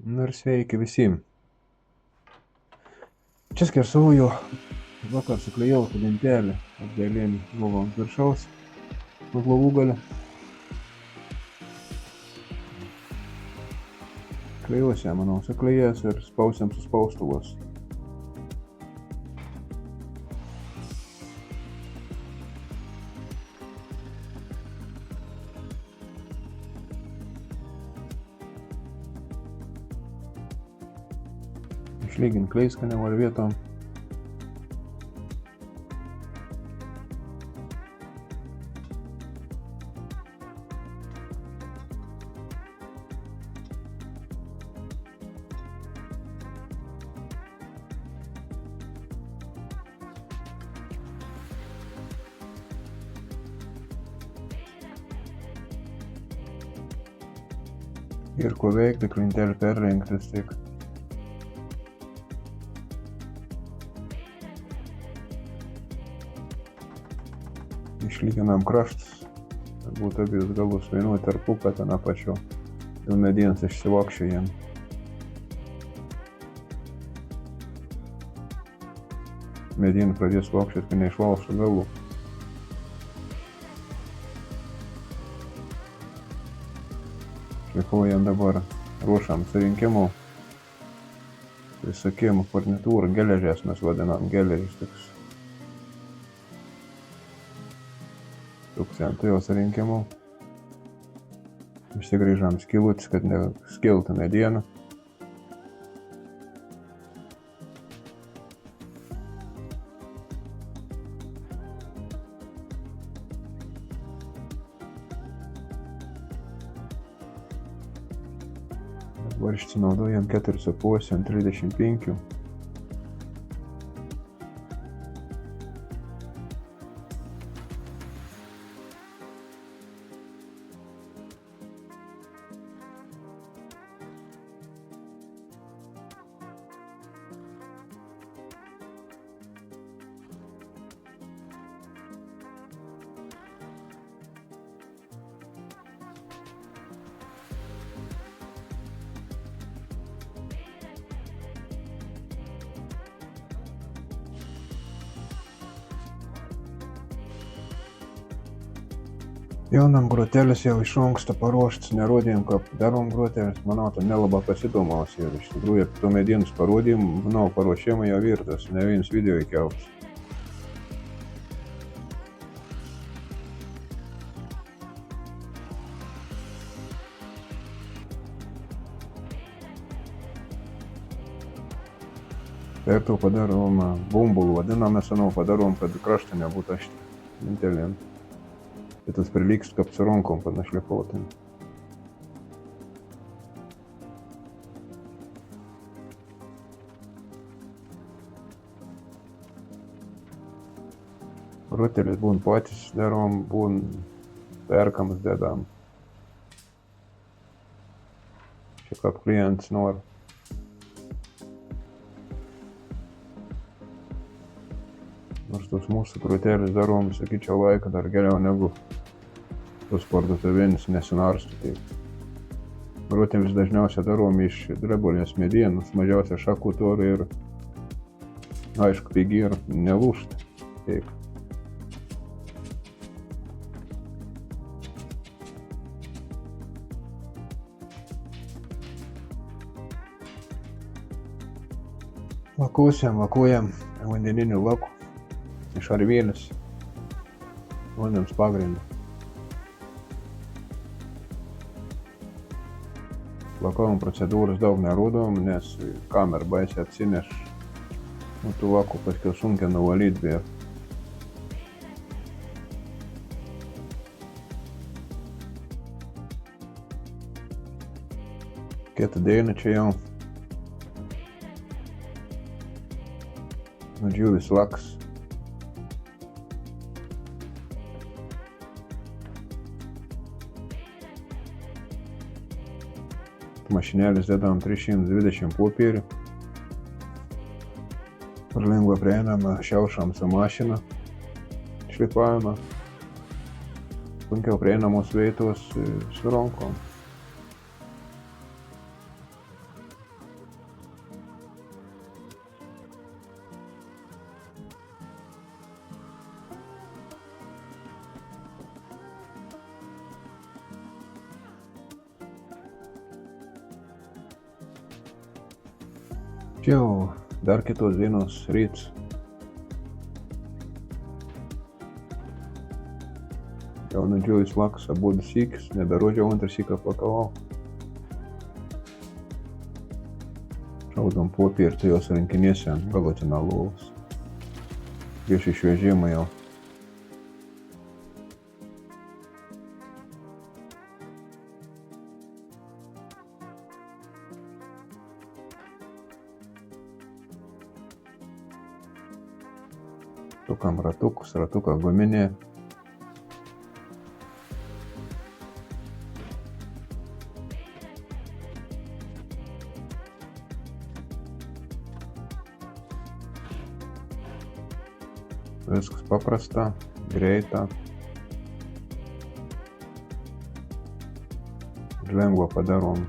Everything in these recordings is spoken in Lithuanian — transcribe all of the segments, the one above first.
Nu ir sveiki visiem. Čia skersauju vakar suklejau tą lentelę atgailėm buvo ant viršaus nuo galvūgalio. Klejos ją, manau, suklejęs ir spausiam su spaustuvos. Išlygint kleiskanę var vietom. Ir ko veikti, klintelį perrengtis tik. Išlyginam kraštus, kad būtų abijus galus vienų tarpuką ten apačiu. Jau medienas išsivokščia jiem. Medieną pradės vokščiat, kai neišvalštų galų. Šlifuojam dabar, ruošam surinkimų. Visokimų furnitūrų, geležės mes vadinam, geležis toks. Tūkstantų jau surinkimų. Išsigrįžam skilutis, kad neskiltų mediena. Dabar išsinaudojam 4,5 ant 35. Jaunam grotelis jau iš anksto paruoštas, nerodījom, kā darom grotelis. Manau, tā nelabā pasidomās, ir iš tikrųjų to medienas parodījum, nav paruošama jau ir tas neviens video įkelts. Per to padarom bumbulu, vadinam, mes anau padarom, kad kraštą nebūtų ašti lentelėm. Ir tas priliks kaip su rankom, kad našlifuotum. Rotelis būn patys darom, būn perkams dedam. Čia kaip klients nori. Nors tos mūsų rotelis darom, sakyčiau, laiką dar geriau negu tos parduotuvėnis nesinarstų taip. Rotelis dažniausiai darom iš drebolės medienos, mažiausia šakų turi ir aišku, pigi ir nelūžta. Taip. Lakojam vandeniniu laku iš arvėlės vandens pagrindu. Lakojam procedūras daug nerodom, nes kamera baisiai atsineš. Tų lakų paskiau sunkia nuvalyt bija. Kita diena čia jau. Nudžiūvis laks. Mašinėlis dedam 320 popierių. Ar lengva prieinama, šiaušam su mašina, šlifavimą. Sunkiau prieinamos vietos su rankom. Čia jau dar kitos dienos ryts. Jau nudžiojus vakas abudu sykis, neberodžiau antrą syką pakavau. Šaudom popiertą jos rinkinėse ant galutinio lovos. Prieš išvežimą jau. Sukam ratukus, ratuką guminė. Viskas paprasta, greita. Lengva padarom.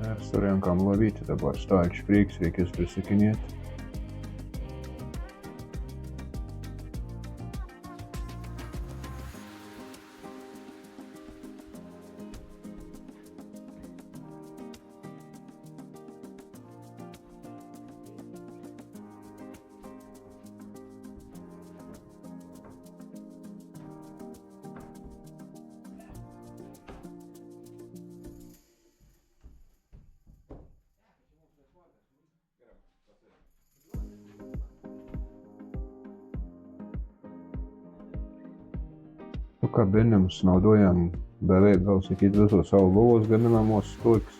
Ir surenkam lovyti, dabar stalčių prieks, reikės prisikinėti. Kabinėms naudojam beveik, gal sakyt, visos savo lovos gaminamos stulpis.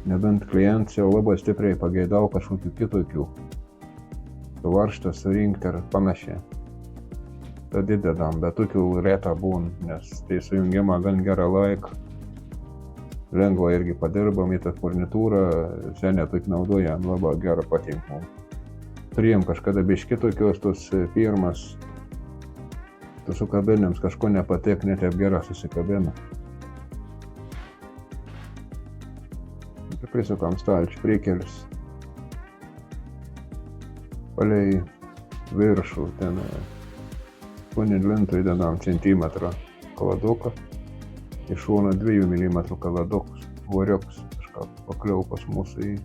Nebent klientas jau labai stipriai pageidavo kažkokių kitokių. Suvaržtą surinkti ar panašiai. Tad įdedam, bet tokių reta būna, nes tai sujungimą gan gerą laiką. Lengva irgi padirbam į tą furnitūrą, seniai tokį naudojam, labai gerą patinka. Turėjom kažkada biški tokios tos firmas. Tu su kabinėms kažko nepatik, net taip gerai susikabina. Ir prisukam stalčių prikelis. Palei viršų, ten punin lintų įdedam centimetrą kaladuką. Iš šono 2 mm kaladukus, voriukus, kažką pakliau pas mūsų į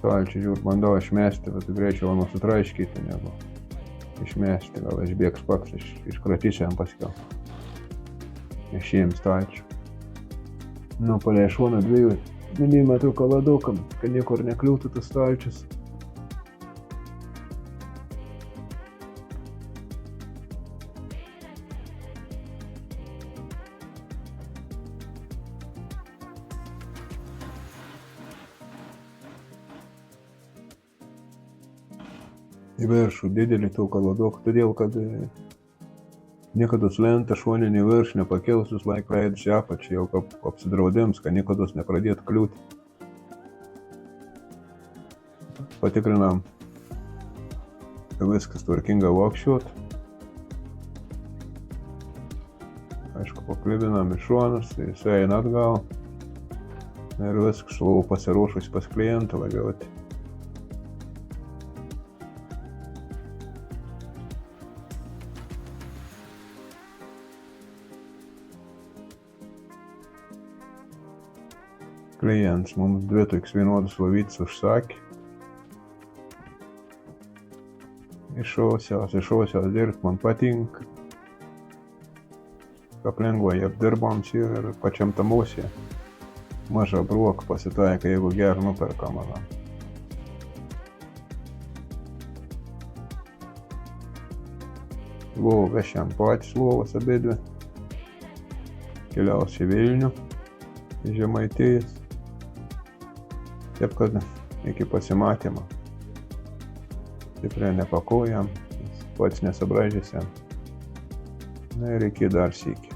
stalčių. Žiūrėt, bandau išmesti, bet greičiau nusitraiškyti negu išmesti, gal išbėgs pats, iškratysiu jam paskiau. Išėjim stalčių. Nu, palei šoną 2 mm kaladukam, kad niekur nekliūtų tas stalčius. Į viršų didelį tų kaladokų, todėl kad niekados lenta šoninį virš nepakels, vis laik leidus į apačią, jau kaip apsidraudims, kad niekados nepradėtų kliūti. Patikrinam, kad viskas tvarkinga vokščiuot. Aišku, paklibinam į šonus, jis eina atgal. Ir viskas lauvo pasiruošus pas klientą važiuoti. Klients mums 2 toks vienodas lovytes užsakė. Išausios dirbt, man patinka. Kaip lengvai apdirbams ir pačiam tam ausė. Maža broka pasitaika, jeigu gerą nuperkam. Lovą vešiam patys lovas abidvi. Keliaus į Vilnių, į Žemaitijas. Taip kad iki pasimatymo. Stipriai nepakojam, pats nesubraižysiam. Na ir iki dar sykį.